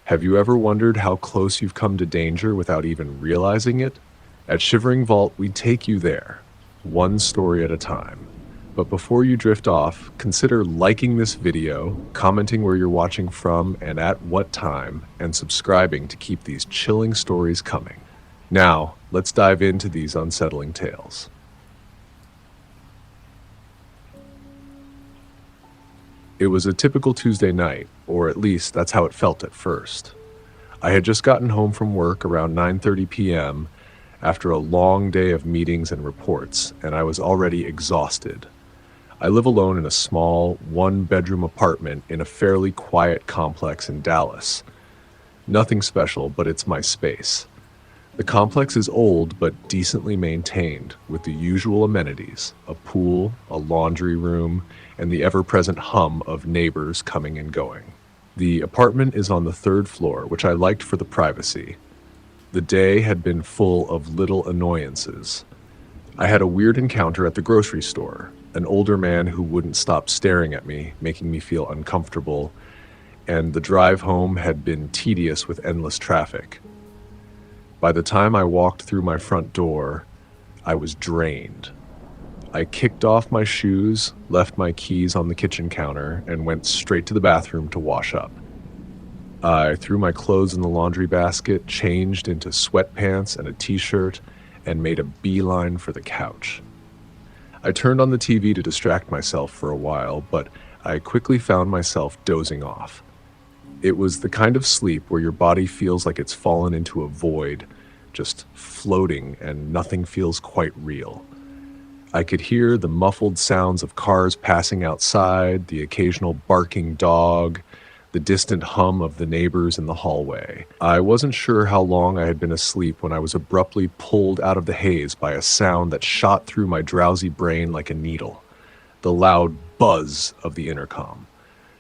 Have you ever wondered how close you've come to danger without even realizing it? At Shivering Vault, we take you there, one story at a time. But before you drift off, consider liking this video, commenting where you're watching from and at what time, and subscribing to keep these chilling stories coming. Now, let's dive into these unsettling tales. It was a typical Tuesday night, or at least that's how it felt at first. I had just gotten home from work around 9:30 p.m. after a long day of meetings and reports, and I was already exhausted. I live alone in a small, one-bedroom apartment in a fairly quiet complex in Dallas. Nothing special, but it's my space. The complex is old but decently maintained, with the usual amenities: a pool, a laundry room, and the ever-present hum of neighbors coming and going. The apartment is on the third floor, which I liked for the privacy. The day had been full of little annoyances. I had a weird encounter at the grocery store, an older man who wouldn't stop staring at me, making me feel uncomfortable, and the drive home had been tedious with endless traffic. By the time I walked through my front door, I was drained. I kicked off my shoes, left my keys on the kitchen counter, and went straight to the bathroom to wash up. I threw my clothes in the laundry basket, changed into sweatpants and a t-shirt, and made a beeline for the couch. I turned on the TV to distract myself for a while, but I quickly found myself dozing off. It was the kind of sleep where your body feels like it's fallen into a void, just floating, and nothing feels quite real. I could hear the muffled sounds of cars passing outside, the occasional barking dog, the distant hum of the neighbors in the hallway. I wasn't sure how long I had been asleep when I was abruptly pulled out of the haze by a sound that shot through my drowsy brain like a needle: the loud buzz of the intercom.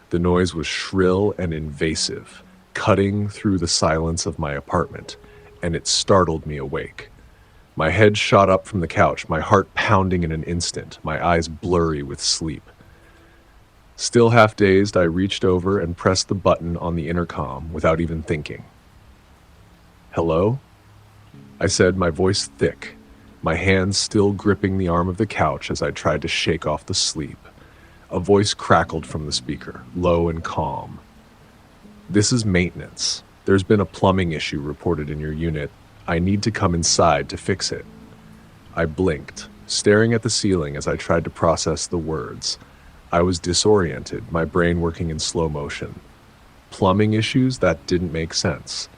The noise was shrill and invasive, cutting through the silence of my apartment, and it startled me awake. My head shot up from the couch, my heart pounding in an instant, my eyes blurry with sleep. Still half dazed, I reached over and pressed the button on the intercom without even thinking. "Hello?" I said, my voice thick, my hands still gripping the arm of the couch as I tried to shake off the sleep. A voice crackled from the speaker, low and calm. "This is maintenance. There's been a plumbing issue reported in your unit. I need to come inside to fix it." I blinked, staring at the ceiling as I tried to process the words. I was disoriented, my brain working in slow motion. Plumbing issues? That didn't make sense.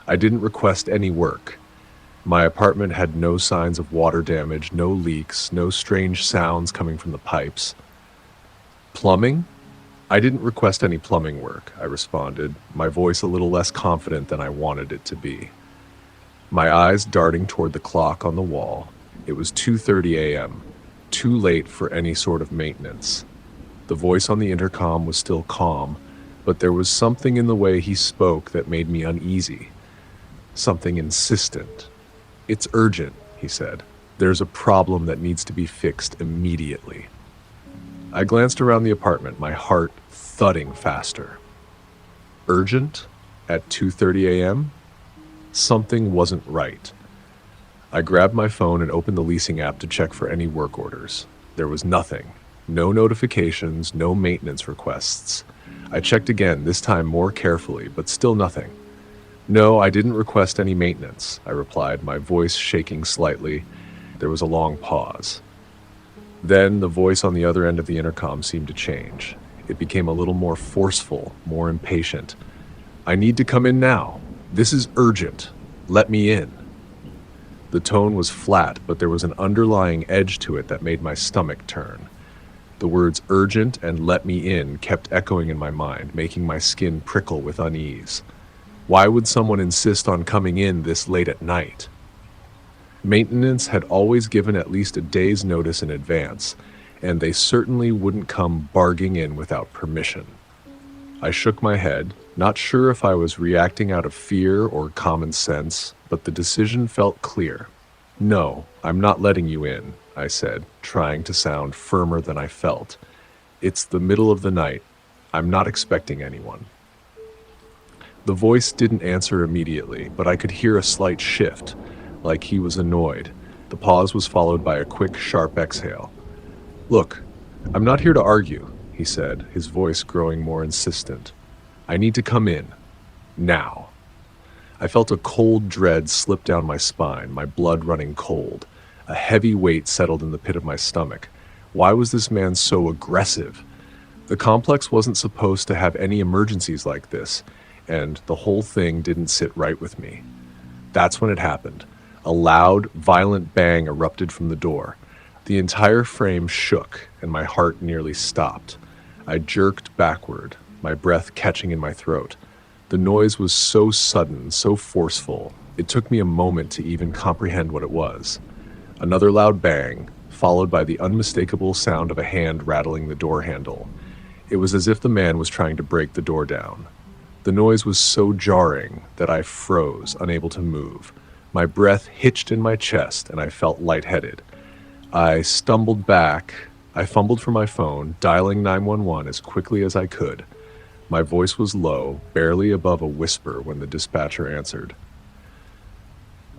I didn't request any work. My apartment had no signs of water damage, no leaks, no strange sounds coming from the pipes. "Plumbing? I didn't request any plumbing work," I responded, my voice a little less confident than I wanted it to be. My eyes darting toward the clock on the wall. It was 2:30 a.m., too late for any sort of maintenance. The voice on the intercom was still calm, but there was something in the way he spoke that made me uneasy. Something insistent. "It's urgent," he said. "There's a problem that needs to be fixed immediately." I glanced around the apartment, my heart thudding faster. Urgent? At 2:30 a.m.? Something wasn't right. I grabbed my phone and opened the leasing app to check for any work orders. There was nothing. No notifications, no maintenance requests. I checked again, this time more carefully, but still nothing. "No, I didn't request any maintenance," I replied, my voice shaking slightly. There was a long pause. Then the voice on the other end of the intercom seemed to change. It became a little more forceful, more impatient. "I need to come in now. This is urgent. Let me in." The tone was flat, but there was an underlying edge to it that made my stomach turn. The words "urgent" and "let me in" kept echoing in my mind, making my skin prickle with unease. Why would someone insist on coming in this late at night? Maintenance had always given at least a day's notice in advance, and they certainly wouldn't come barging in without permission. I shook my head, not sure if I was reacting out of fear or common sense, but the decision felt clear. "No, I'm not letting you in," I said, trying to sound firmer than I felt. "It's the middle of the night. I'm not expecting anyone." The voice didn't answer immediately, but I could hear a slight shift, like he was annoyed. The pause was followed by a quick, sharp exhale. "Look, I'm not here to argue," he said, his voice growing more insistent. "I need to come in. Now." I felt a cold dread slip down my spine, my blood running cold. A heavy weight settled in the pit of my stomach. Why was this man so aggressive? The complex wasn't supposed to have any emergencies like this, and the whole thing didn't sit right with me. That's when it happened. A loud, violent bang erupted from the door. The entire frame shook, and my heart nearly stopped. I jerked backward, my breath catching in my throat. The noise was so sudden, so forceful, it took me a moment to even comprehend what it was. Another loud bang, followed by the unmistakable sound of a hand rattling the door handle. It was as if the man was trying to break the door down. The noise was so jarring that I froze, unable to move. My breath hitched in my chest, and I felt lightheaded. I stumbled back. I fumbled for my phone, dialing 911 as quickly as I could. My voice was low, barely above a whisper when the dispatcher answered.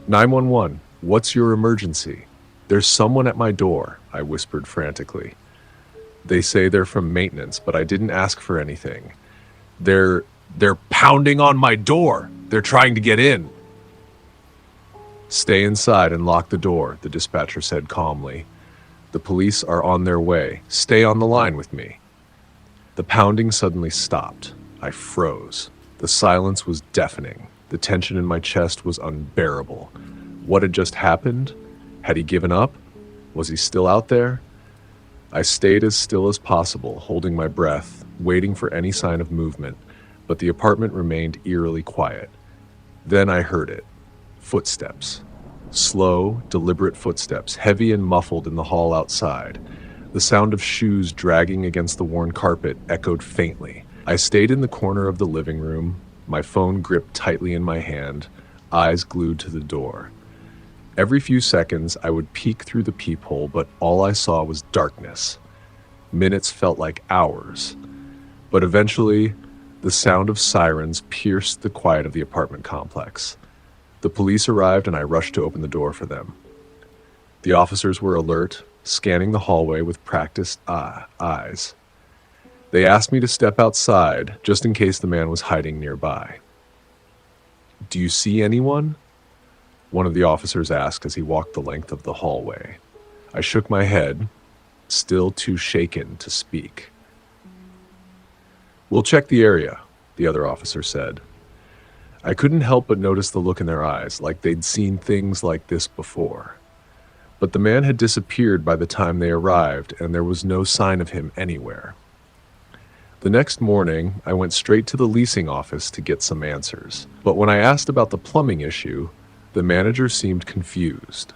911, what's your emergency? There's someone at my door, I whispered frantically. They say they're from maintenance, but I didn't ask for anything. They're pounding on my door. They're trying to get in. Stay inside and lock the door, the dispatcher said calmly. The police are on their way. Stay on the line with me. The pounding suddenly stopped. I froze. The silence was deafening. The tension in my chest was unbearable. What had just happened? Had he given up? Was he still out there? I stayed as still as possible, holding my breath, waiting for any sign of movement, but the apartment remained eerily quiet. Then I heard it. Footsteps. Slow, deliberate footsteps, heavy and muffled in the hall outside. The sound of shoes dragging against the worn carpet echoed faintly. I stayed in the corner of the living room, my phone gripped tightly in my hand, eyes glued to the door. Every few seconds, I would peek through the peephole, but all I saw was darkness. Minutes felt like hours. But eventually, the sound of sirens pierced the quiet of the apartment complex. The police arrived and I rushed to open the door for them. The officers were alert, scanning the hallway with practiced eyes. They asked me to step outside, just in case the man was hiding nearby. "Do you see anyone?" one of the officers asked as he walked the length of the hallway. I shook my head, still too shaken to speak. "We'll check the area," the other officer said. I couldn't help but notice the look in their eyes, like they'd seen things like this before. But the man had disappeared by the time they arrived, and there was no sign of him anywhere. The next morning, I went straight to the leasing office to get some answers. But when I asked about the plumbing issue, the manager seemed confused.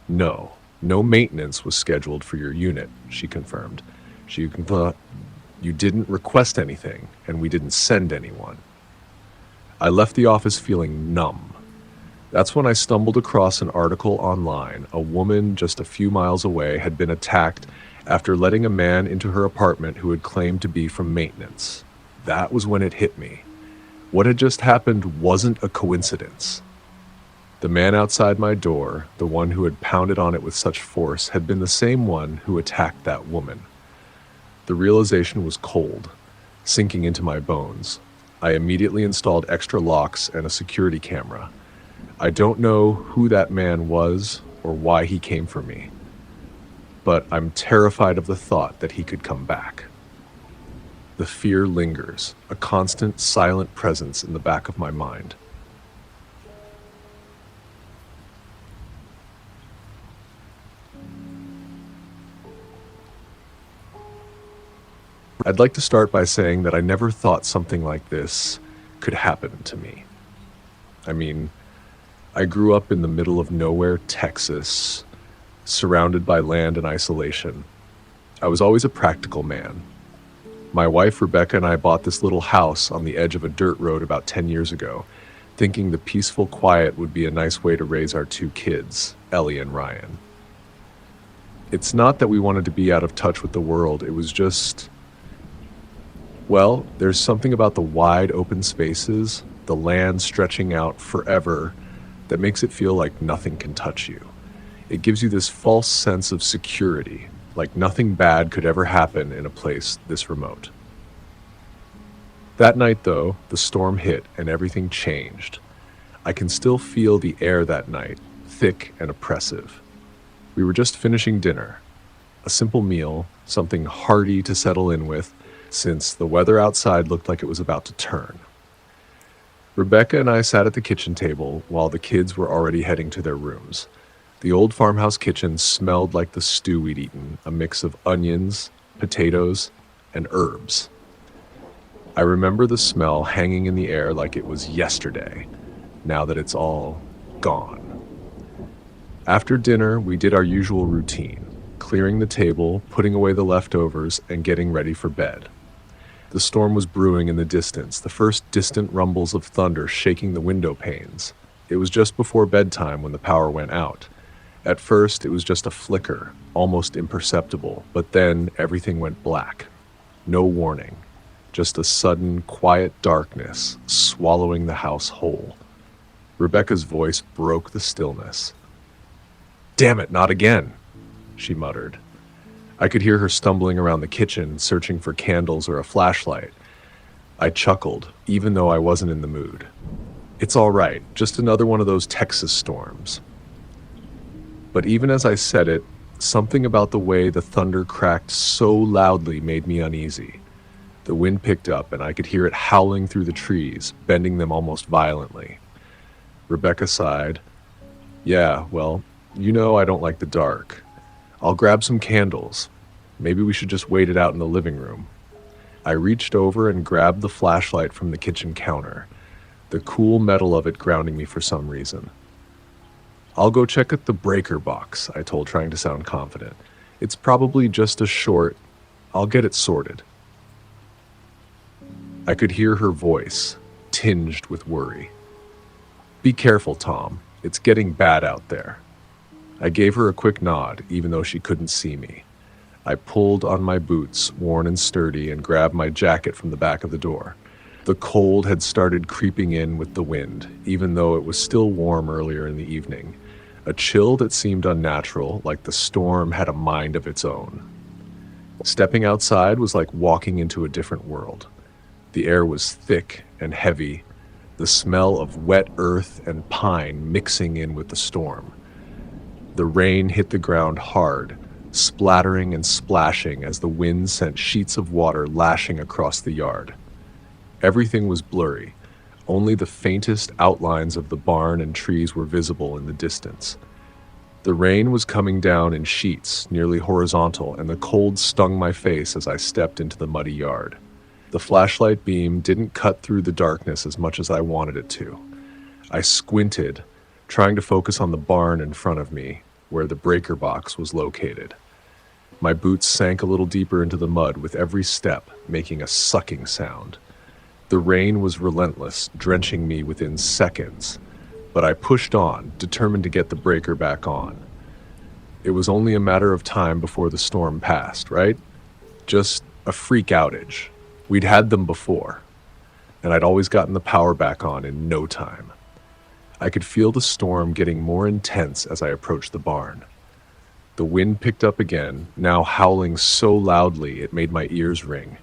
No maintenance was scheduled for your unit, she confirmed. You didn't request anything, and we didn't send anyone. I left the office feeling numb. That's when I stumbled across an article online. A woman just a few miles away had been attacked after letting a man into her apartment who had claimed to be from maintenance. That was when it hit me. What had just happened wasn't a coincidence. The man outside my door, the one who had pounded on it with such force, had been the same one who attacked that woman. The realization was cold, sinking into my bones. I immediately installed extra locks and a security camera. I don't know who that man was or why he came for me, but I'm terrified of the thought that he could come back. The fear lingers, a constant, silent presence in the back of my mind. I'd like to start by saying that I never thought something like this could happen to me. I mean, I grew up in the middle of nowhere, Texas, surrounded by land and isolation. I was always a practical man. My wife, Rebecca, and I bought this little house on the edge of a dirt road about 10 years ago, thinking the peaceful quiet would be a nice way to raise our two kids, Ellie and Ryan. It's not that we wanted to be out of touch with the world, it was just... Well, there's something about the wide open spaces, the land stretching out forever that makes it feel like nothing can touch you. It gives you this false sense of security, like nothing bad could ever happen in a place this remote. That night, though, the storm hit and everything changed. I can still feel the air that night, thick and oppressive. We were just finishing dinner. A simple meal, something hearty to settle in with, since the weather outside looked like it was about to turn. Rebecca and I sat at the kitchen table while the kids were already heading to their rooms. The old farmhouse kitchen smelled like the stew we'd eaten, a mix of onions, potatoes, and herbs. I remember the smell hanging in the air like it was yesterday, now that it's all gone. After dinner, we did our usual routine, clearing the table, putting away the leftovers, and getting ready for bed. The storm was brewing in the distance, the first distant rumbles of thunder shaking the window panes. It was just before bedtime when the power went out. At first, it was just a flicker, almost imperceptible, but then everything went black. No warning, just a sudden, quiet darkness swallowing the house whole. Rebecca's voice broke the stillness. "Damn it, not again," she muttered. I could hear her stumbling around the kitchen, searching for candles or a flashlight. I chuckled, even though I wasn't in the mood. "It's all right, just another one of those Texas storms." But even as I said it, something about the way the thunder cracked so loudly made me uneasy. The wind picked up, and I could hear it howling through the trees, bending them almost violently. Rebecca sighed. "Yeah, well, you know I don't like the dark. I'll grab some candles. Maybe we should just wait it out in the living room." I reached over and grabbed the flashlight from the kitchen counter, the cool metal of it grounding me for some reason. "I'll go check at the breaker box," I told, trying to sound confident. "It's probably just a short. I'll get it sorted." I could hear her voice, tinged with worry. "Be careful, Tom. It's getting bad out there." I gave her a quick nod, even though she couldn't see me. I pulled on my boots, worn and sturdy, and grabbed my jacket from the back of the door. The cold had started creeping in with the wind, even though it was still warm earlier in the evening. A chill that seemed unnatural, like the storm had a mind of its own. Stepping outside was like walking into a different world. The air was thick and heavy, the smell of wet earth and pine mixing in with the storm. The rain hit the ground hard, splattering and splashing as the wind sent sheets of water lashing across the yard. Everything was blurry. Only the faintest outlines of the barn and trees were visible in the distance. The rain was coming down in sheets, nearly horizontal, and the cold stung my face as I stepped into the muddy yard. The flashlight beam didn't cut through the darkness as much as I wanted it to. I squinted, trying to focus on the barn in front of me, where the breaker box was located. My boots sank a little deeper into the mud with every step, making a sucking sound. The rain was relentless, drenching me within seconds, but I pushed on, determined to get the breaker back on. It was only a matter of time before the storm passed, right? Just a freak outage. We'd had them before, and I'd always gotten the power back on in no time. I could feel the storm getting more intense as I approached the barn. The wind picked up again, now howling so loudly it made my ears ring.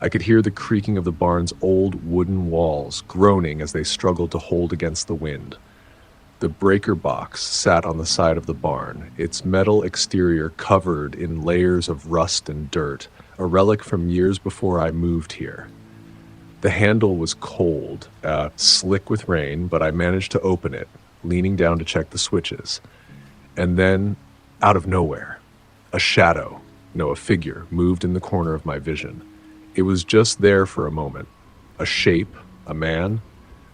I could hear the creaking of the barn's old wooden walls groaning as they struggled to hold against the wind. The breaker box sat on the side of the barn, its metal exterior covered in layers of rust and dirt, a relic from years before I moved here. The handle was cold, slick with rain, but I managed to open it, leaning down to check the switches. And then, out of nowhere, a figure, moved in the corner of my vision. It was just there for a moment. A shape, a man,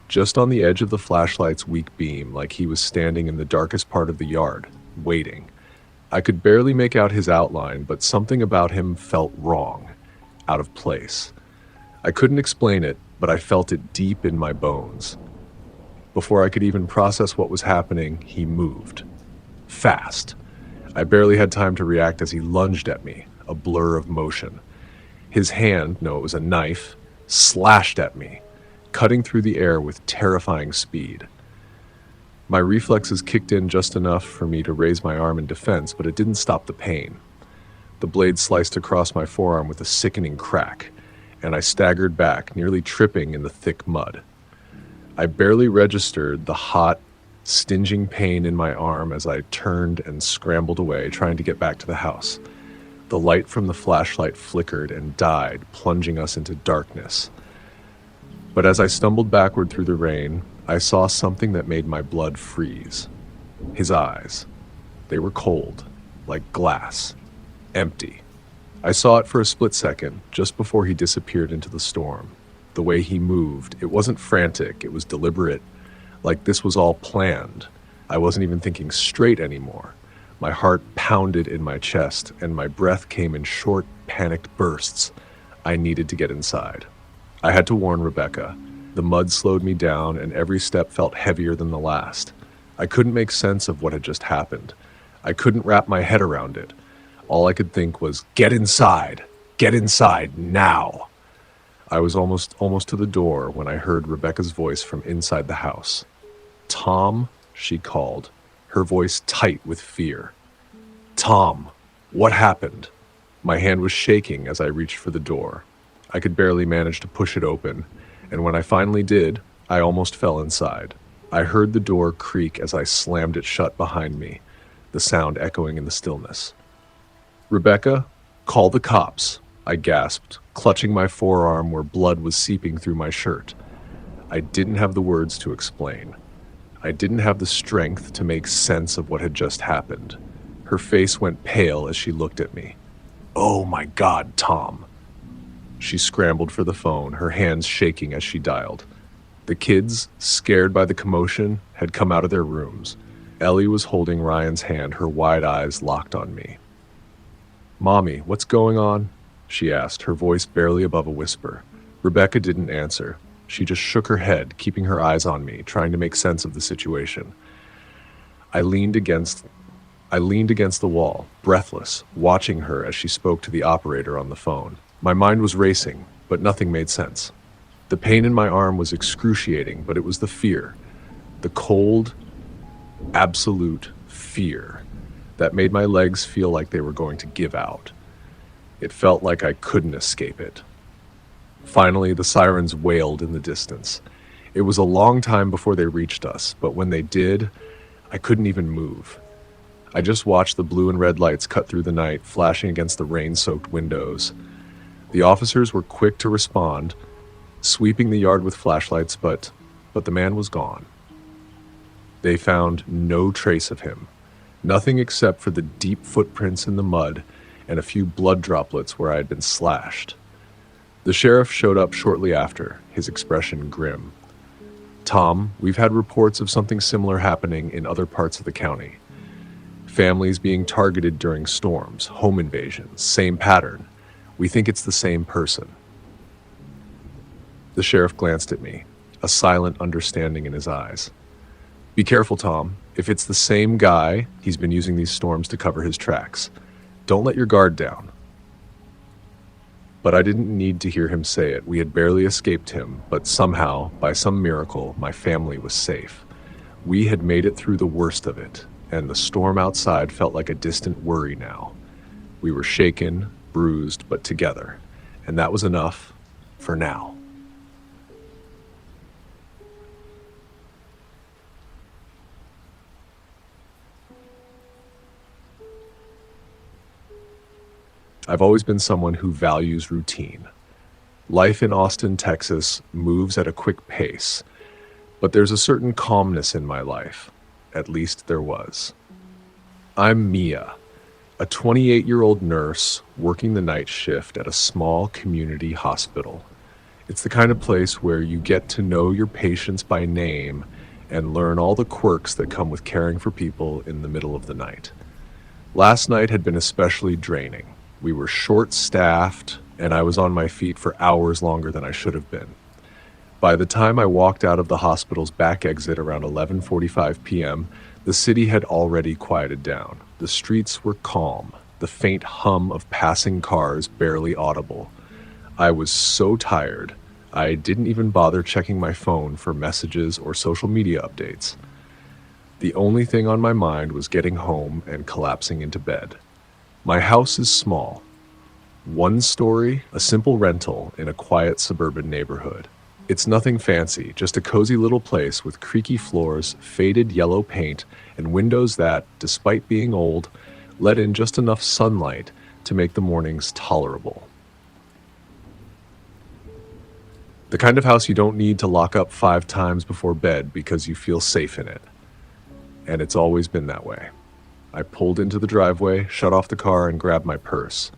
just on the edge of the flashlight's weak beam, like he was standing in the darkest part of the yard, waiting. I could barely make out his outline, but something about him felt wrong, out of place. I couldn't explain it, but I felt it deep in my bones. Before I could even process what was happening, he moved. Fast. I barely had time to react as he lunged at me, a blur of motion. His hand, no, it was a knife, slashed at me. cutting through the air with terrifying speed. My reflexes kicked in just enough for me to raise my arm in defense, but it didn't stop the pain. The blade sliced across my forearm with a sickening crack, and I staggered back, nearly tripping in the thick mud. I barely registered the hot, stinging pain in my arm as I turned and scrambled away, trying to get back to the house. The light from the flashlight flickered and died, plunging us into darkness. But as I stumbled backward through the rain, I saw something that made my blood freeze. His eyes. They were cold, like glass, empty. I saw it for a split second, just before he disappeared into the storm. The way he moved, it wasn't frantic, it was deliberate, like this was all planned. I wasn't even thinking straight anymore. My heart pounded in my chest, and my breath came in short, panicked bursts. I needed to get inside. I had to warn Rebecca. The mud slowed me down, and every step felt heavier than the last. I couldn't make sense of what had just happened. I couldn't wrap my head around it. All I could think was, get inside! Get inside, now! I was almost to the door when I heard Rebecca's voice from inside the house. Tom, she called, her voice tight with fear. Tom, what happened? My hand was shaking as I reached for the door. I could barely manage to push it open, and when I finally did, I almost fell inside. I heard the door creak as I slammed it shut behind me, the sound echoing in the stillness. Rebecca, call the cops, I gasped, clutching my forearm where blood was seeping through my shirt. I didn't have the words to explain. I didn't have the strength to make sense of what had just happened. Her face went pale as she looked at me. Oh my God, Tom. She scrambled for the phone, her hands shaking as she dialed. The kids, scared by the commotion, had come out of their rooms. Ellie was holding Ryan's hand, her wide eyes locked on me. Mommy, what's going on? She asked, her voice barely above a whisper. Rebecca didn't answer. She just shook her head, keeping her eyes on me, trying to make sense of the situation. I leaned against the wall, breathless, watching her as she spoke to the operator on the phone. My mind was racing, but nothing made sense. The pain in my arm was excruciating, but it was the fear. The cold, absolute fear that made my legs feel like they were going to give out. It felt like I couldn't escape it. Finally, the sirens wailed in the distance. It was a long time before they reached us, but when they did, I couldn't even move. I just watched the blue and red lights cut through the night, flashing against the rain-soaked windows. The officers were quick to respond, sweeping the yard with flashlights, but the man was gone. They found no trace of him, nothing except for the deep footprints in the mud and a few blood droplets where I had been slashed. The sheriff showed up shortly after, his expression grim. Tom, we've had reports of something similar happening in other parts of the county. Families being targeted during storms, home invasions, same pattern. We think it's the same person. The sheriff glanced at me, a silent understanding in his eyes. Be careful, Tom. If it's the same guy, he's been using these storms to cover his tracks. Don't let your guard down. But I didn't need to hear him say it. We had barely escaped him, but somehow, by some miracle, my family was safe. We had made it through the worst of it, and the storm outside felt like a distant worry now. We were shaken, bruised, but together, and that was enough for now. I've always been someone who values routine. Life in Austin, Texas moves at a quick pace, but there's a certain calmness in my life. At least there was. I'm Mia, a 28-year-old nurse working the night shift at a small community hospital. It's the kind of place where you get to know your patients by name and learn all the quirks that come with caring for people in the middle of the night. Last night had been especially draining. We were short-staffed, and I was on my feet for hours longer than I should have been. By the time I walked out of the hospital's back exit around 11:45 p.m., the city had already quieted down. The streets were calm, the faint hum of passing cars barely audible. I was so tired, I didn't even bother checking my phone for messages or social media updates. The only thing on my mind was getting home and collapsing into bed. My house is small. One story, a simple rental in a quiet suburban neighborhood. It's nothing fancy, just a cozy little place with creaky floors, faded yellow paint, and windows that, despite being old, let in just enough sunlight to make the mornings tolerable. The kind of house you don't need to lock up 5 times before bed because you feel safe in it. And it's always been that way. I pulled into the driveway, shut off the car, and grabbed my purse.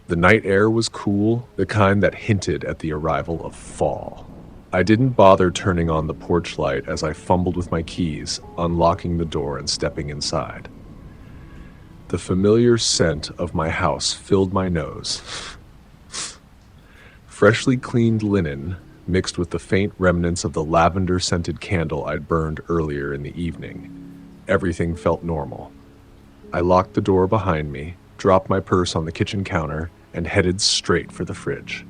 The night air was cool, the kind that hinted at the arrival of fall. I didn't bother turning on the porch light as I fumbled with my keys, unlocking the door and stepping inside. The familiar scent of my house filled my nose. Freshly cleaned linen mixed with the faint remnants of the lavender-scented candle I'd burned earlier in the evening. Everything felt normal. I locked the door behind me, dropped my purse on the kitchen counter, and headed straight for the fridge.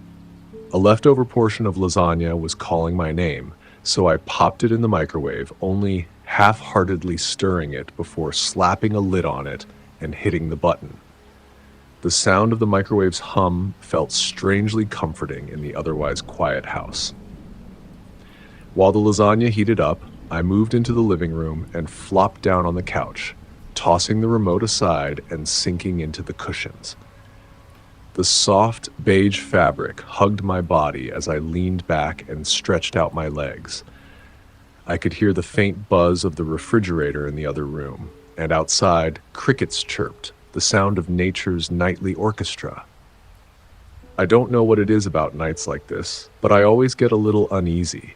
A leftover portion of lasagna was calling my name, so I popped it in the microwave, only half-heartedly stirring it before slapping a lid on it and hitting the button. The sound of the microwave's hum felt strangely comforting in the otherwise quiet house. While the lasagna heated up, I moved into the living room and flopped down on the couch, tossing the remote aside and sinking into the cushions. The soft beige fabric hugged my body as I leaned back and stretched out my legs. I could hear the faint buzz of the refrigerator in the other room, and outside, crickets chirped, the sound of nature's nightly orchestra. I don't know what it is about nights like this, but I always get a little uneasy.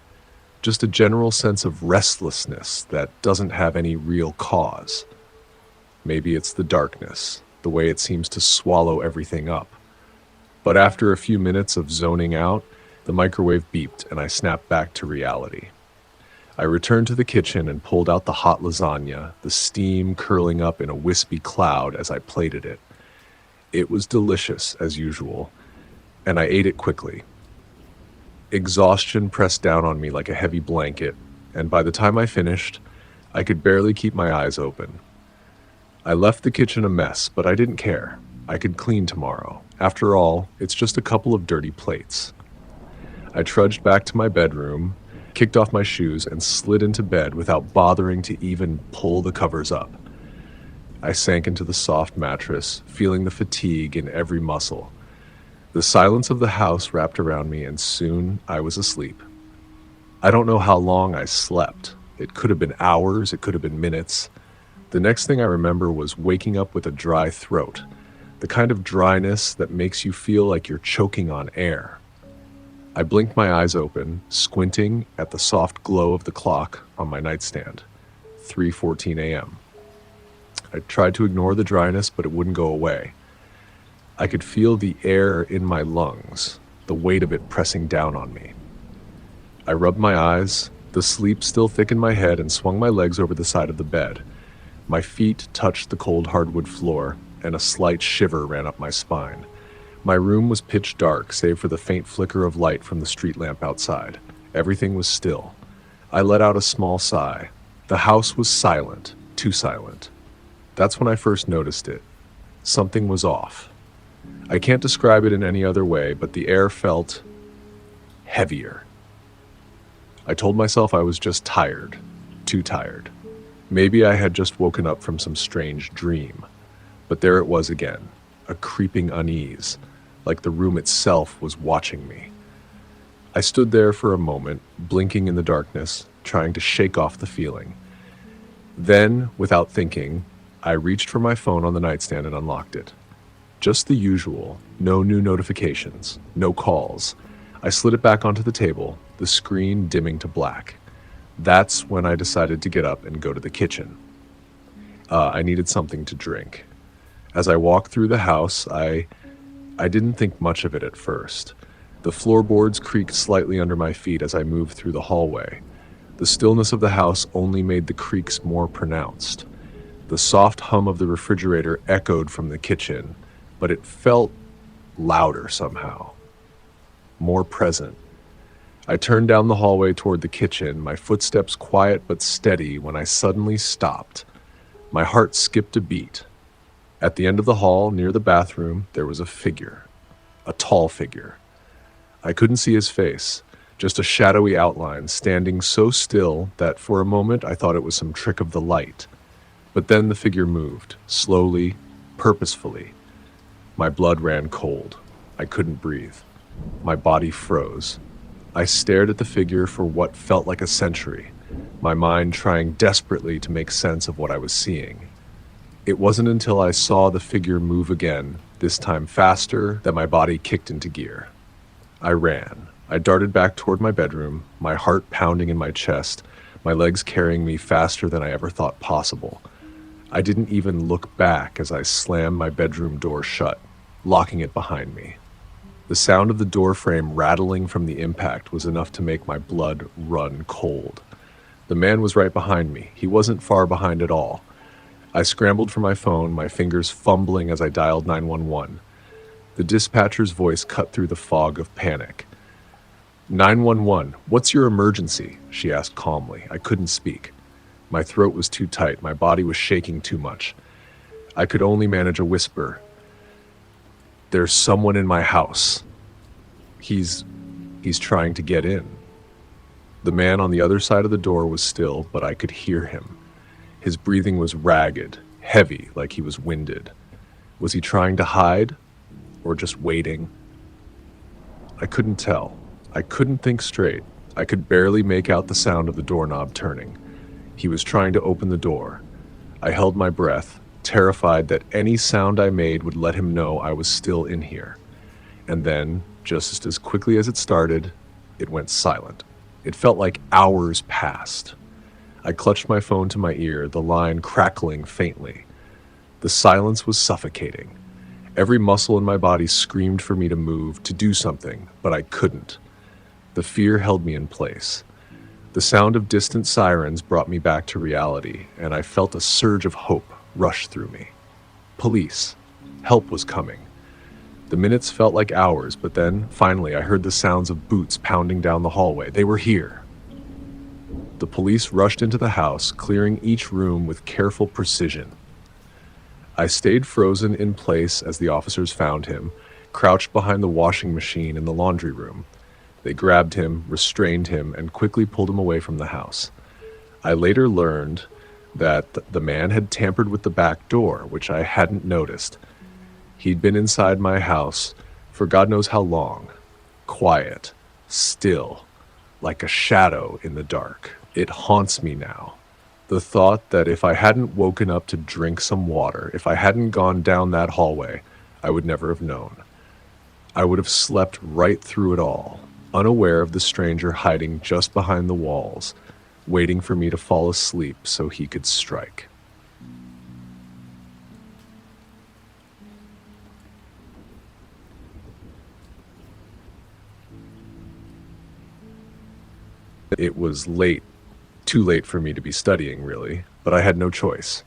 Just a general sense of restlessness that doesn't have any real cause. Maybe it's the darkness, the way it seems to swallow everything up. But after a few minutes of zoning out, the microwave beeped and I snapped back to reality. I returned to the kitchen and pulled out the hot lasagna, the steam curling up in a wispy cloud as I plated it. It was delicious, as usual, and I ate it quickly. Exhaustion pressed down on me like a heavy blanket, and by the time I finished, I could barely keep my eyes open. I left the kitchen a mess, but I didn't care. I could clean tomorrow. After all, it's just a couple of dirty plates. I trudged back to my bedroom, kicked off my shoes, and slid into bed without bothering to even pull the covers up. I sank into the soft mattress, feeling the fatigue in every muscle. The silence of the house wrapped around me, and soon I was asleep. I don't know how long I slept. It could have been hours, it could have been minutes. The next thing I remember was waking up with a dry throat, the kind of dryness that makes you feel like you're choking on air. I blinked my eyes open, squinting at the soft glow of the clock on my nightstand, 3:14 a.m. I tried to ignore the dryness, but it wouldn't go away. I could feel the air in my lungs, the weight of it pressing down on me. I rubbed my eyes, the sleep still thick in my head, and swung my legs over the side of the bed. My feet touched the cold hardwood floor, and a slight shiver ran up my spine. My room was pitch dark, save for the faint flicker of light from the street lamp outside. Everything was still. I let out a small sigh. The house was silent, too silent. That's when I first noticed it. Something was off. I can't describe it in any other way, but the air felt heavier. I told myself I was just tired, too tired. Maybe I had just woken up from some strange dream. But there it was again, a creeping unease, like the room itself was watching me. I stood there for a moment, blinking in the darkness, trying to shake off the feeling. Then, without thinking, I reached for my phone on the nightstand and unlocked it. Just the usual, no new notifications, no calls. I slid it back onto the table, the screen dimming to black. That's when I decided to get up and go to the kitchen. I needed something to drink. As I walked through the house, I didn't think much of it at first. The floorboards creaked slightly under my feet as I moved through the hallway. The stillness of the house only made the creaks more pronounced. The soft hum of the refrigerator echoed from the kitchen, but it felt louder somehow, more present, I turned down the hallway toward the kitchen, my footsteps quiet but steady, when I suddenly stopped. My heart skipped a beat. At the end of the hall, near the bathroom, there was a figure. A tall figure. I couldn't see his face, just a shadowy outline, standing so still that for a moment I thought it was some trick of the light. But then the figure moved, slowly, purposefully. My blood ran cold. I couldn't breathe. My body froze. I stared at the figure for what felt like a century, my mind trying desperately to make sense of what I was seeing. It wasn't until I saw the figure move again, this time faster, that my body kicked into gear. I ran. I darted back toward my bedroom, my heart pounding in my chest, my legs carrying me faster than I ever thought possible. I didn't even look back as I slammed my bedroom door shut, locking it behind me. The sound of the door frame rattling from the impact was enough to make my blood run cold. The man was right behind me. He wasn't far behind at all. I scrambled for my phone, my fingers fumbling as I dialed 911. The dispatcher's voice cut through the fog of panic. 911, what's your emergency? She asked calmly. I couldn't speak. My throat was too tight. My body was shaking too much. I could only manage a whisper. There's someone in my house. He's trying to get in. The man on the other side of the door was still, but I could hear him. His breathing was ragged, heavy, like he was winded. Was he trying to hide, or just waiting? I couldn't tell. I couldn't think straight. I could barely make out the sound of the doorknob turning. He was trying to open the door. I held my breath, terrified that any sound I made would let him know I was still in here. And then, just as quickly as it started, it went silent. It felt like hours passed. I clutched my phone to my ear, the line crackling faintly. The silence was suffocating. Every muscle in my body screamed for me to move, to do something, but I couldn't. The fear held me in place. The sound of distant sirens brought me back to reality, and I felt a surge of hope rush through me. Police. Help was coming. The minutes felt like hours, but then, finally, I heard the sounds of boots pounding down the hallway. They were here. The police rushed into the house, clearing each room with careful precision. I stayed frozen in place as the officers found him, crouched behind the washing machine in the laundry room. They grabbed him, restrained him, and quickly pulled him away from the house. I later learned that the man had tampered with the back door, which I hadn't noticed. He'd been inside my house for God knows how long. Quiet, still, like a shadow in the dark. It haunts me now. The thought that if I hadn't woken up to drink some water, if I hadn't gone down that hallway, I would never have known. I would have slept right through it all, unaware of the stranger hiding just behind the walls, waiting for me to fall asleep so he could strike. It was late, too late for me to be studying, really, but I had no choice.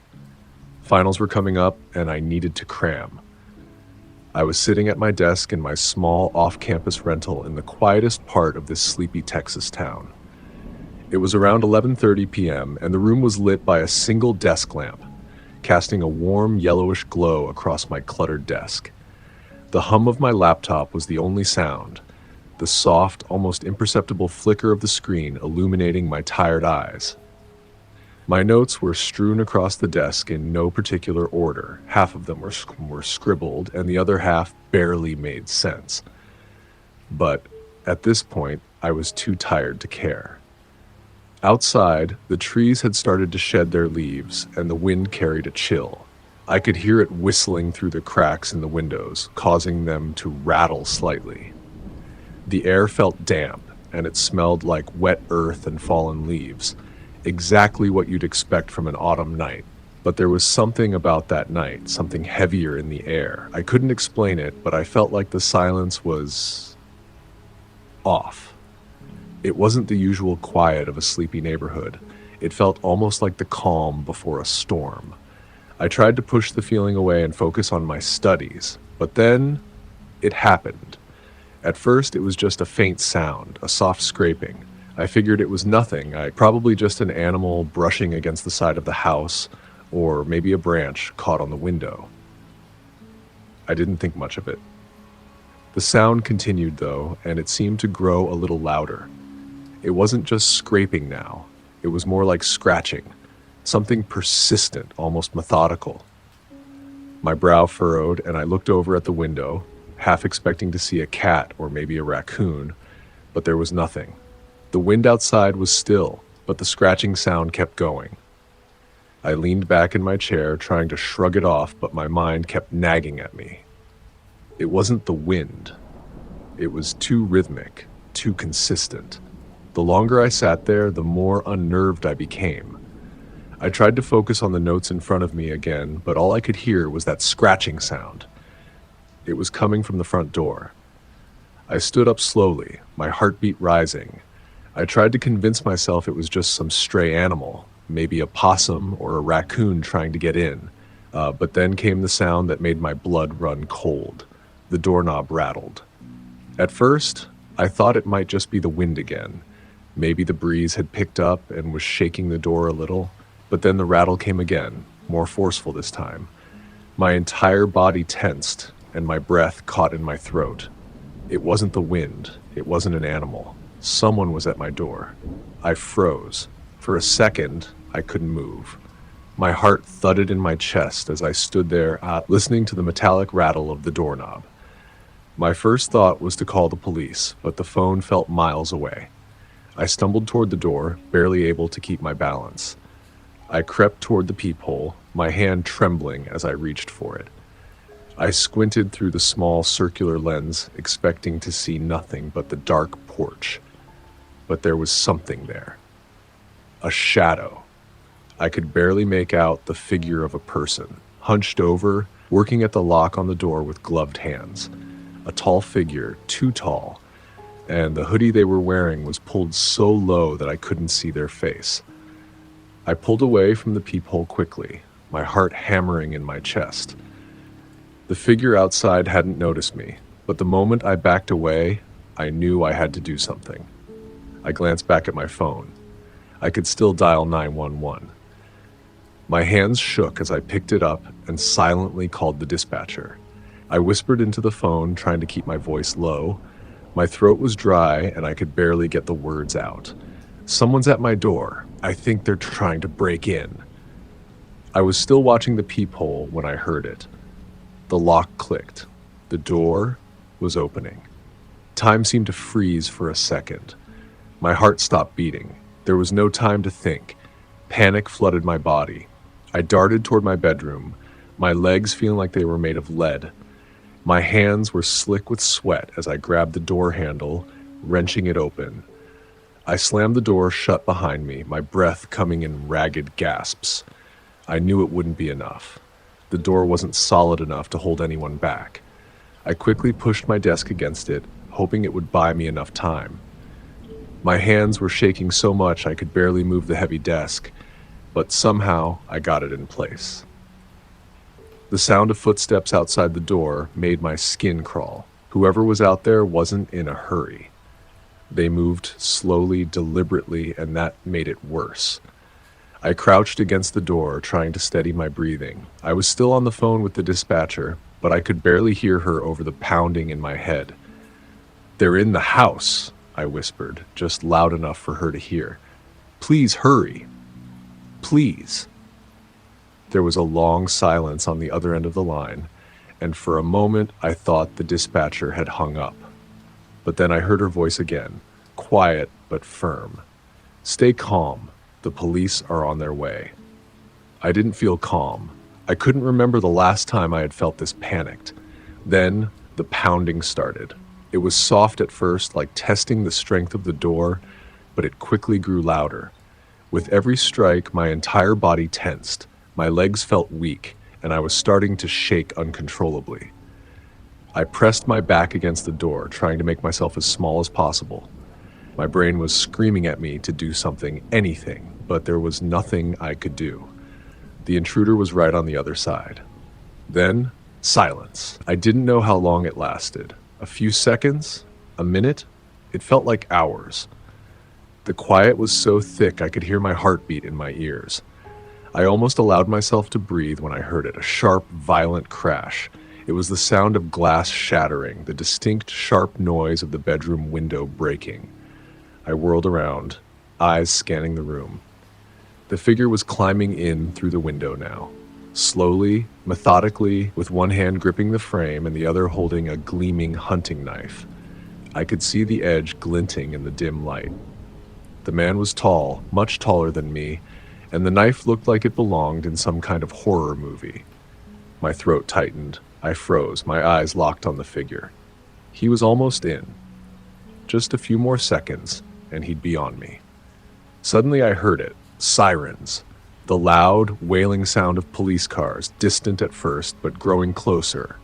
Finals were coming up, and I needed to cram. I was sitting at my desk in my small off-campus rental in the quietest part of this sleepy Texas town. It was around 11:30 p.m., and the room was lit by a single desk lamp, casting a warm yellowish glow across my cluttered desk. The hum of my laptop was the only sound, the soft, almost imperceptible flicker of the screen illuminating my tired eyes. My notes were strewn across the desk in no particular order. Half of them were scribbled, and the other half barely made sense. But at this point, I was too tired to care. Outside, the trees had started to shed their leaves, and the wind carried a chill. I could hear it whistling through the cracks in the windows, causing them to rattle slightly. The air felt damp, and it smelled like wet earth and fallen leaves, exactly what you'd expect from an autumn night. But there was something about that night, something heavier in the air. I couldn't explain it, but I felt like the silence was off. It wasn't the usual quiet of a sleepy neighborhood. It felt almost like the calm before a storm. I tried to push the feeling away and focus on my studies, but then it happened. At first, it was just a faint sound, a soft scraping. I figured it was nothing, probably just an animal brushing against the side of the house, or maybe a branch caught on the window. I didn't think much of it. The sound continued, though, and it seemed to grow a little louder. It wasn't just scraping now. It was more like scratching, something persistent, almost methodical. My brow furrowed, and I looked over at the window, half expecting to see a cat or maybe a raccoon, but there was nothing. The wind outside was still, but the scratching sound kept going. I leaned back in my chair, trying to shrug it off, but my mind kept nagging at me. It wasn't the wind. It was too rhythmic, too consistent. The longer I sat there, the more unnerved I became. I tried to focus on the notes in front of me again, but all I could hear was that scratching sound. It was coming from the front door. I stood up slowly, my heartbeat rising. I tried to convince myself it was just some stray animal, maybe a possum or a raccoon trying to get in. But then came the sound that made my blood run cold. The doorknob rattled. At first, I thought it might just be the wind again. Maybe the breeze had picked up and was shaking the door a little, but then the rattle came again, more forceful this time. My entire body tensed, and my breath caught in my throat. It wasn't the wind. It wasn't an animal. Someone was at my door. I froze. For a second, I couldn't move. My heart thudded in my chest as I stood there, listening to the metallic rattle of the doorknob. My first thought was to call the police, but the phone felt miles away. I stumbled toward the door, barely able to keep my balance. I crept toward the peephole, my hand trembling as I reached for it. I squinted through the small circular lens, expecting to see nothing but the dark porch. But there was something there. A shadow. I could barely make out the figure of a person, hunched over, working at the lock on the door with gloved hands. A tall figure, too tall, and the hoodie they were wearing was pulled so low that I couldn't see their face. I pulled away from the peephole quickly, my heart hammering in my chest. The figure outside hadn't noticed me, but the moment I backed away, I knew I had to do something. I glanced back at my phone. I could still dial 911. My hands shook as I picked it up and silently called the dispatcher. I whispered into the phone, trying to keep my voice low. My throat was dry and I could barely get the words out. Someone's at my door. I think they're trying to break in. I was still watching the peephole when I heard it. The lock clicked. The door was opening. Time seemed to freeze for a second. My heart stopped beating. There was no time to think. Panic flooded my body. I darted toward my bedroom, my legs feeling like they were made of lead. My hands were slick with sweat as I grabbed the door handle, wrenching it open. I slammed the door shut behind me, my breath coming in ragged gasps. I knew it wouldn't be enough. The door wasn't solid enough to hold anyone back. I quickly pushed my desk against it, hoping it would buy me enough time. My hands were shaking so much I could barely move the heavy desk, but somehow I got it in place. The sound of footsteps outside the door made my skin crawl. Whoever was out there wasn't in a hurry. They moved slowly, deliberately, and that made it worse. I crouched against the door, trying to steady my breathing. I was still on the phone with the dispatcher, but I could barely hear her over the pounding in my head. "They're in the house," I whispered, just loud enough for her to hear. "Please hurry. Please." There was a long silence on the other end of the line, and for a moment I thought the dispatcher had hung up. But then I heard her voice again, quiet but firm. "Stay calm. The police are on their way." I didn't feel calm. I couldn't remember the last time I had felt this panicked. Then the pounding started. It was soft at first, like testing the strength of the door, but it quickly grew louder. With every strike, my entire body tensed. My legs felt weak, and I was starting to shake uncontrollably. I pressed my back against the door, trying to make myself as small as possible. My brain was screaming at me to do something, anything, but there was nothing I could do. The intruder was right on the other side. Then, silence. I didn't know how long it lasted. A few seconds, A minute? It felt like hours. The quiet was so thick I could hear my heartbeat in my ears. I almost allowed myself to breathe when I heard it, a sharp, violent crash. It was the sound of glass shattering, the distinct, sharp noise of the bedroom window breaking. I whirled around, eyes scanning the room. The figure was climbing in through the window now. Slowly, methodically, with one hand gripping the frame and the other holding a gleaming hunting knife. I could see the edge glinting in the dim light. The man was tall, much taller than me, and the knife looked like it belonged in some kind of horror movie. My throat tightened. I froze, my eyes locked on the figure. He was almost in. Just a few more seconds, and he'd be on me. Suddenly I heard it. Sirens. The loud, wailing sound of police cars, distant at first, but growing closer.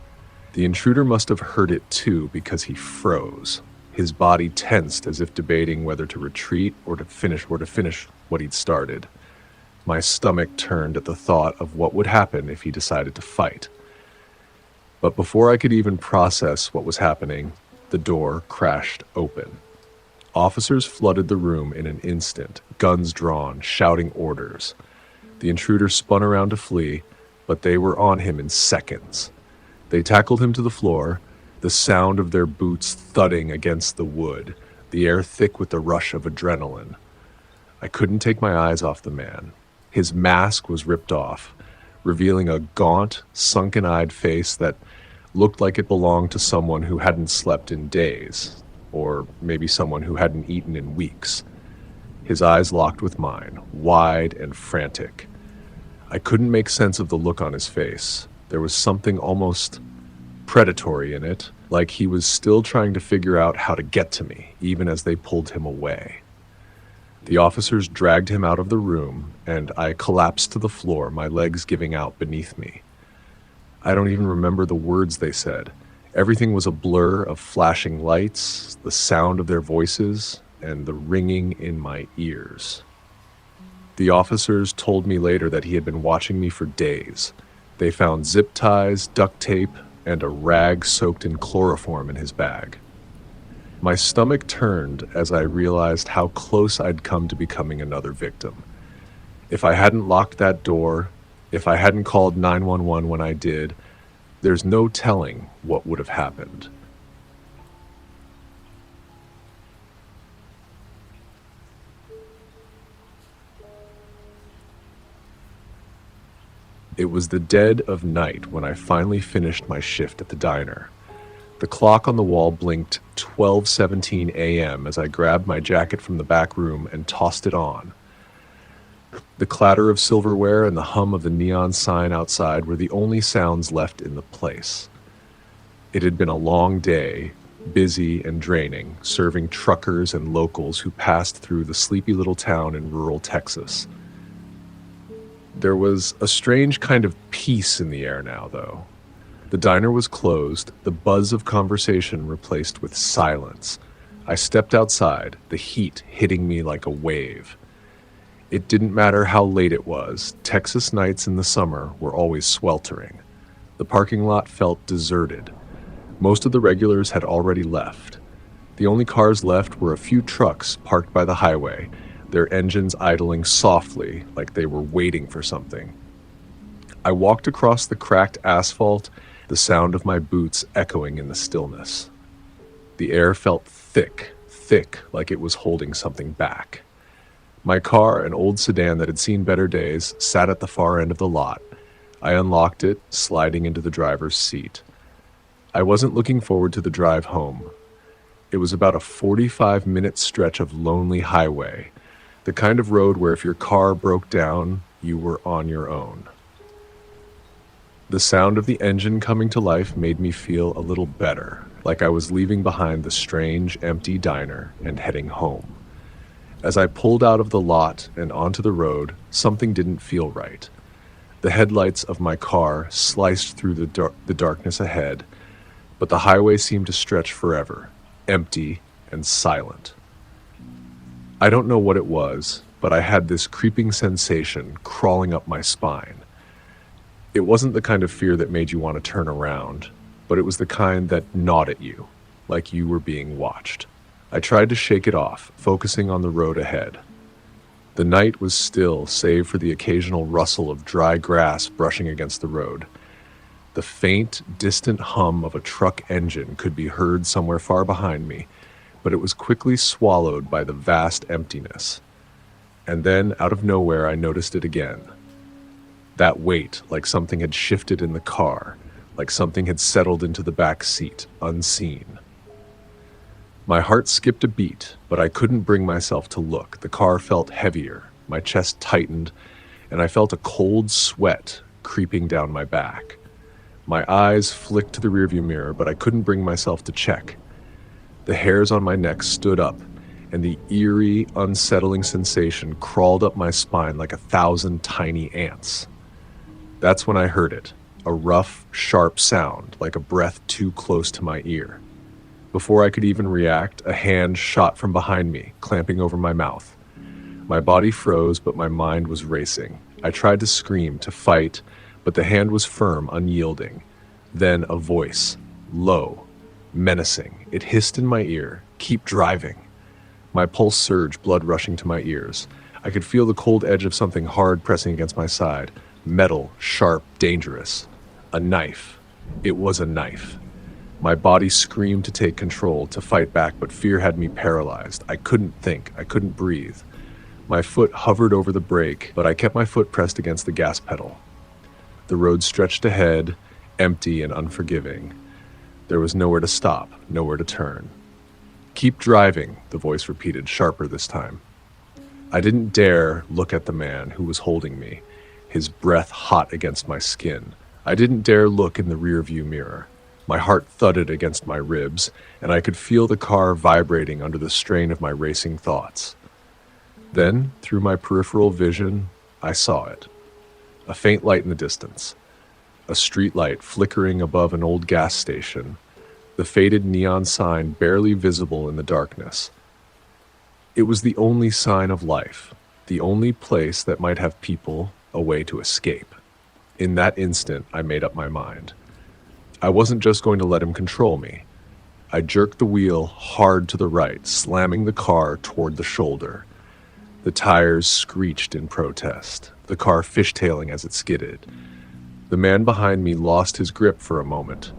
The intruder must have heard it too, because he froze. His body tensed as if debating whether to retreat or to finish what he'd started. My stomach turned at the thought of what would happen if he decided to fight. But before I could even process what was happening, the door crashed open. Officers flooded the room in an instant, guns drawn, shouting orders. The intruder spun around to flee, but they were on him in seconds. They tackled him to the floor, the sound of their boots thudding against the wood, the air thick with the rush of adrenaline. I couldn't take my eyes off the man. His mask was ripped off, revealing a gaunt, sunken-eyed face that looked like it belonged to someone who hadn't slept in days, or maybe someone who hadn't eaten in weeks. His eyes locked with mine, wide and frantic. I couldn't make sense of the look on his face. There was something almost predatory in it, like he was still trying to figure out how to get to me, even as they pulled him away. The officers dragged him out of the room, and I collapsed to the floor, my legs giving out beneath me. I don't even remember the words they said. Everything was a blur of flashing lights, the sound of their voices, and the ringing in my ears. The officers told me later that he had been watching me for days. They found zip ties, duct tape, and a rag soaked in chloroform in his bag. My stomach turned as I realized how close I'd come to becoming another victim. If I hadn't locked that door, if I hadn't called 911 when I did, there's no telling what would have happened. It was the dead of night when I finally finished my shift at the diner. The clock on the wall blinked 12:17 a.m. as I grabbed my jacket from the back room and tossed it on. The clatter of silverware and the hum of the neon sign outside were the only sounds left in the place. It had been a long day, busy and draining, serving truckers and locals who passed through the sleepy little town in rural Texas. There was a strange kind of peace in the air now, though. The diner was closed, the buzz of conversation replaced with silence. I stepped outside, the heat hitting me like a wave. It didn't matter how late it was, Texas nights in the summer were always sweltering. The parking lot felt deserted. Most of the regulars had already left. The only cars left were a few trucks parked by the highway, their engines idling softly like they were waiting for something. I walked across the cracked asphalt, the sound of my boots echoing in the stillness. The air felt thick, like it was holding something back. My car, an old sedan that had seen better days, sat at the far end of the lot. I unlocked it, sliding into the driver's seat. I wasn't looking forward to the drive home. It was about a 45-minute stretch of lonely highway, the kind of road where if your car broke down, you were on your own. The sound of the engine coming to life made me feel a little better, like I was leaving behind the strange, empty diner and heading home. As I pulled out of the lot and onto the road, something didn't feel right. The headlights of my car sliced through the darkness ahead, but the highway seemed to stretch forever, empty and silent. I don't know what it was, but I had this creeping sensation crawling up my spine. It wasn't the kind of fear that made you want to turn around, but it was the kind that gnawed at you, like you were being watched. I tried to shake it off, focusing on the road ahead. The night was still, save for the occasional rustle of dry grass brushing against the road. The faint, distant hum of a truck engine could be heard somewhere far behind me, but it was quickly swallowed by the vast emptiness. And then, out of nowhere, I noticed it again. That weight, like something had shifted in the car, like something had settled into the back seat, unseen. My heart skipped a beat, but I couldn't bring myself to look. The car felt heavier, my chest tightened, and I felt a cold sweat creeping down my back. My eyes flicked to the rearview mirror, but I couldn't bring myself to check. The hairs on my neck stood up, and the eerie, unsettling sensation crawled up my spine like 1,000 tiny ants. That's when I heard it, a rough, sharp sound, like a breath too close to my ear. Before I could even react, a hand shot from behind me, clamping over my mouth. My body froze, but my mind was racing. I tried to scream, to fight, but the hand was firm, unyielding. Then a voice, low, menacing. It hissed in my ear, "Keep driving." My pulse surged, blood rushing to my ears. I could feel the cold edge of something hard pressing against my side. Metal, sharp, dangerous. A knife. It was a knife. My body screamed to take control, to fight back, but fear had me paralyzed. I couldn't think. I couldn't breathe. My foot hovered over the brake, but I kept my foot pressed against the gas pedal. The road stretched ahead, empty and unforgiving. There was nowhere to stop, nowhere to turn. "Keep driving," the voice repeated, sharper this time. I didn't dare look at the man who was holding me, his breath hot against my skin. I didn't dare look in the rearview mirror. My heart thudded against my ribs, and I could feel the car vibrating under the strain of my racing thoughts. Then, through my peripheral vision, I saw it. A faint light in the distance. A street light flickering above an old gas station. The faded neon sign barely visible in the darkness. It was the only sign of life, the only place that might have people, a way to escape. In that instant, I made up my mind. I wasn't just going to let him control me. I jerked the wheel hard to the right, slamming the car toward the shoulder. The tires screeched in protest, the car fishtailing as it skidded. The man behind me lost his grip for a moment,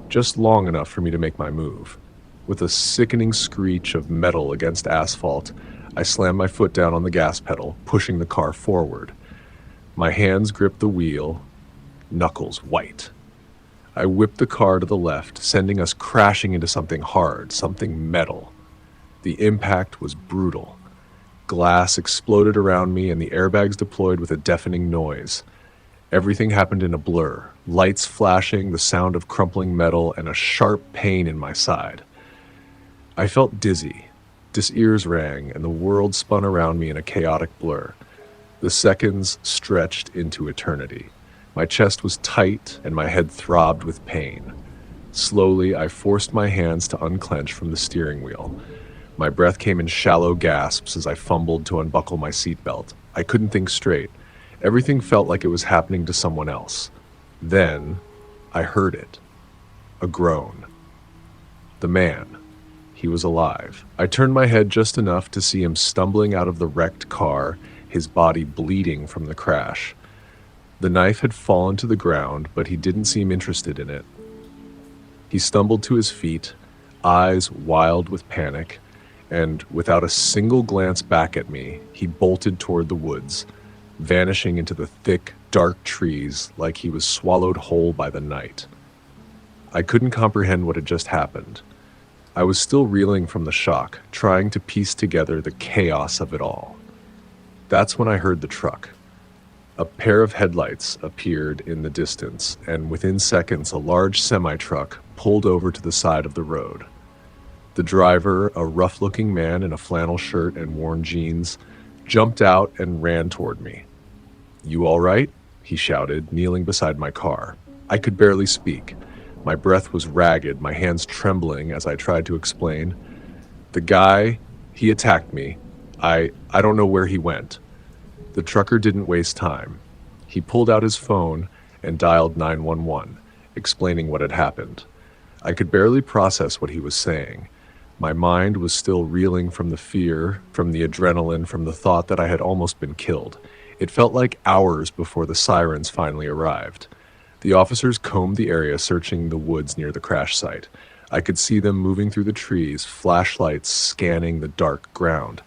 just long enough for me to make my move. With a sickening screech of metal against asphalt, I slammed my foot down on the gas pedal, pushing the car forward. My hands gripped the wheel, knuckles white. I whipped the car to the left, sending us crashing into something hard, something metal. The impact was brutal. Glass exploded around me, and the airbags deployed with a deafening noise. Everything happened in a blur, lights flashing, the sound of crumpling metal, and a sharp pain in my side. I felt dizzy. Ears rang, and the world spun around me in a chaotic blur. The seconds stretched into eternity. My chest was tight, and my head throbbed with pain. Slowly, I forced my hands to unclench from the steering wheel. My breath came in shallow gasps as I fumbled to unbuckle my seatbelt. I couldn't think straight. Everything felt like it was happening to someone else. Then, I heard it. A groan. The man. He was alive. I turned my head just enough to see him stumbling out of the wrecked car, his body bleeding from the crash. The knife had fallen to the ground, but he didn't seem interested in it. He stumbled to his feet, eyes wild with panic, and without a single glance back at me, he bolted toward the woods, vanishing into the thick, dark trees like he was swallowed whole by the night. I couldn't comprehend what had just happened. I was still reeling from the shock, trying to piece together the chaos of it all. That's when I heard the truck. A pair of headlights appeared in the distance, and within seconds a large semi-truck pulled over to the side of the road. The driver, a rough-looking man in a flannel shirt and worn jeans, jumped out and ran toward me. "You all right?" he shouted, kneeling beside my car. I could barely speak. My breath was ragged, my hands trembling as I tried to explain. "The guy, he attacked me. I don't know where he went." The trucker didn't waste time. He pulled out his phone and dialed 911, explaining what had happened. I could barely process what he was saying. My mind was still reeling from the fear, from the adrenaline, from the thought that I had almost been killed. It felt like hours before the sirens finally arrived. The officers combed the area, searching the woods near the crash site. I could see them moving through the trees, flashlights scanning the dark ground.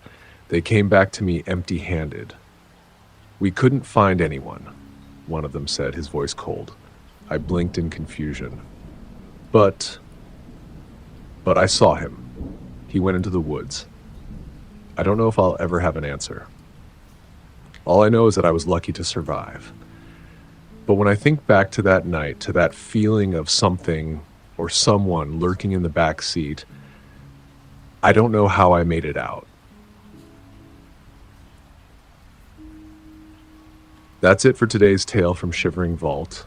They came back to me empty-handed. "We couldn't find anyone," one of them said, his voice cold. I blinked in confusion. But I saw him. He went into the woods. I don't know if I'll ever have an answer. All I know is that I was lucky to survive. But when I think back to that night, to that feeling of something or someone lurking in the back seat, I don't know how I made it out. That's it for today's tale from Shivering Vault.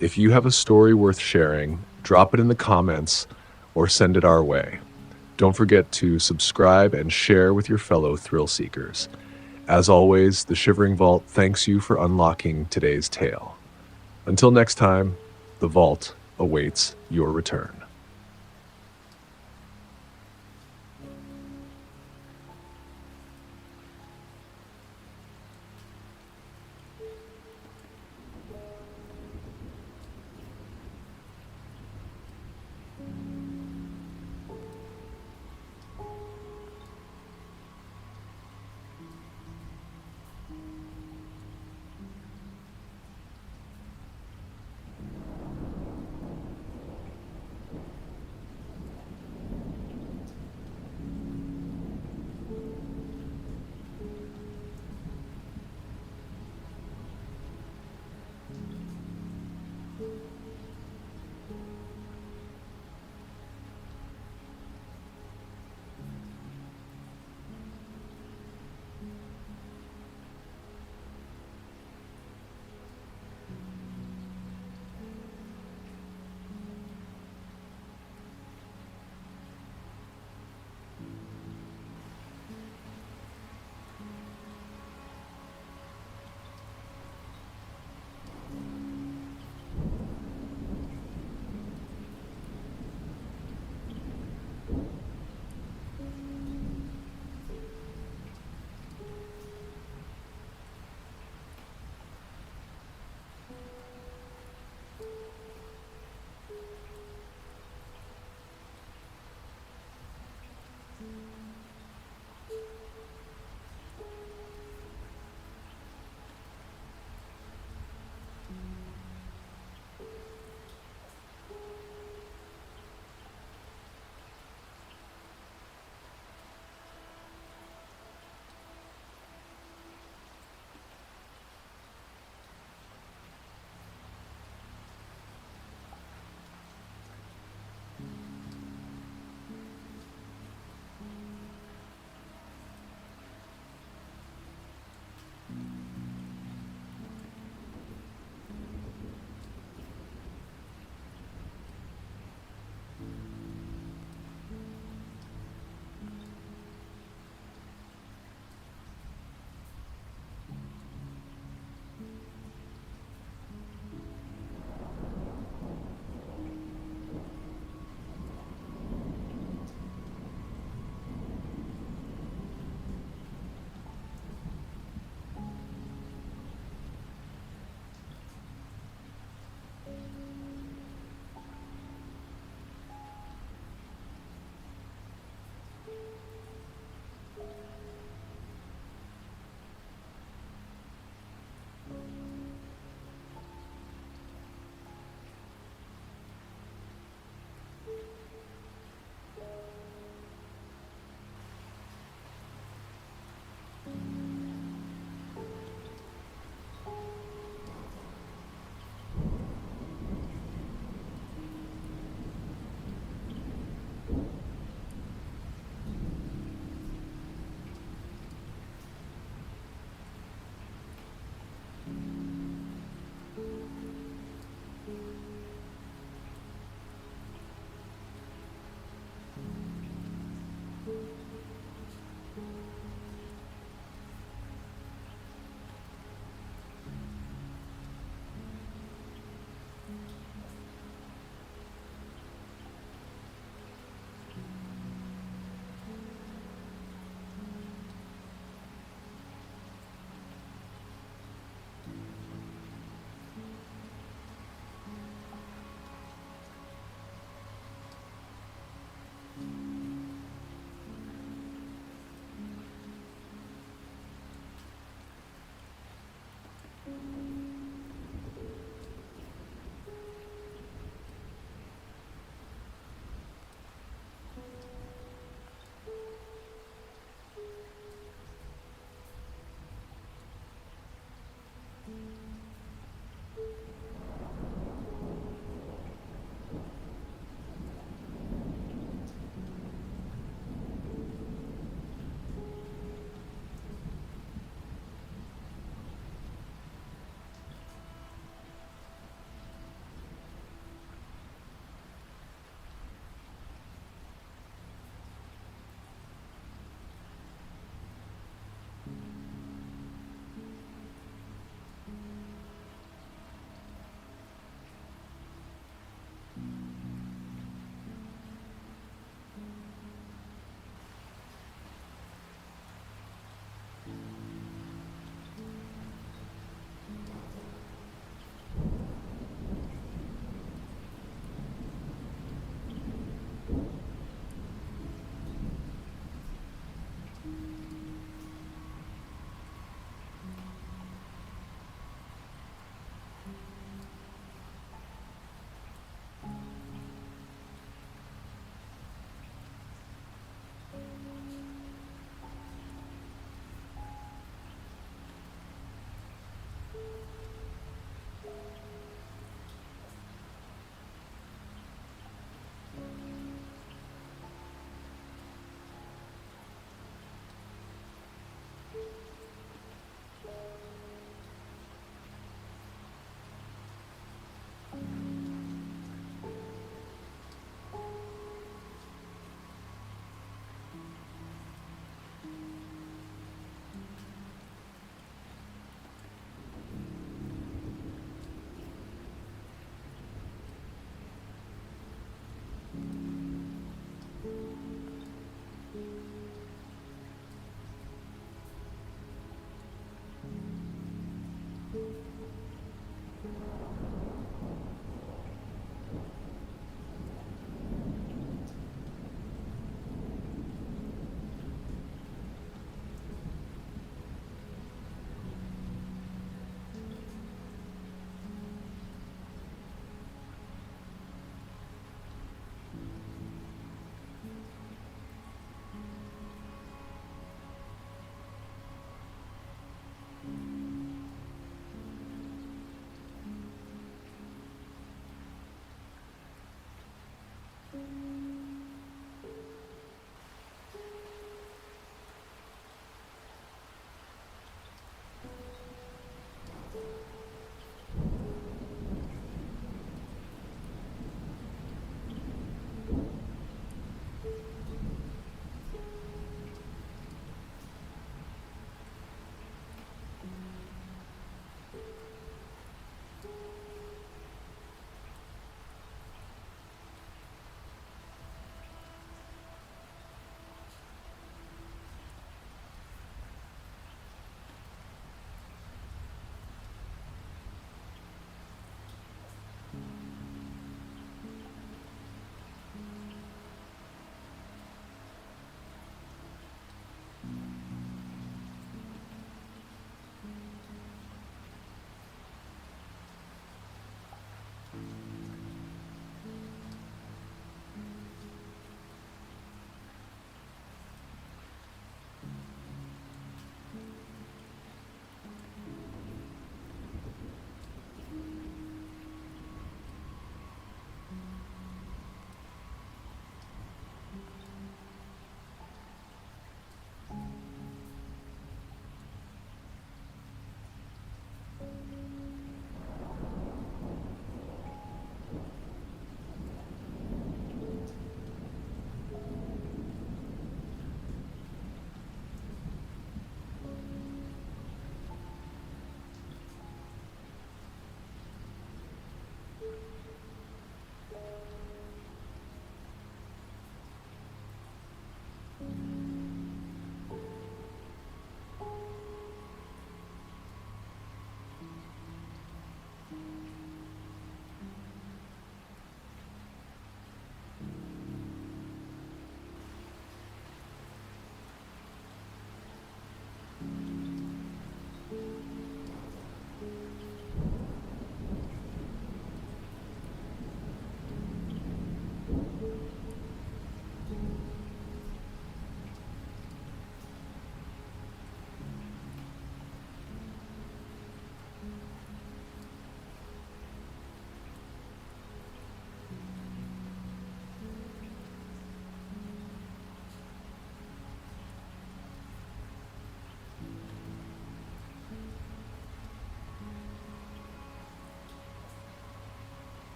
If you have a story worth sharing, drop it in the comments or send it our way. Don't forget to subscribe and share with your fellow thrill seekers. As always, the Shivering Vault thanks you for unlocking today's tale. Until next time, the vault awaits your return.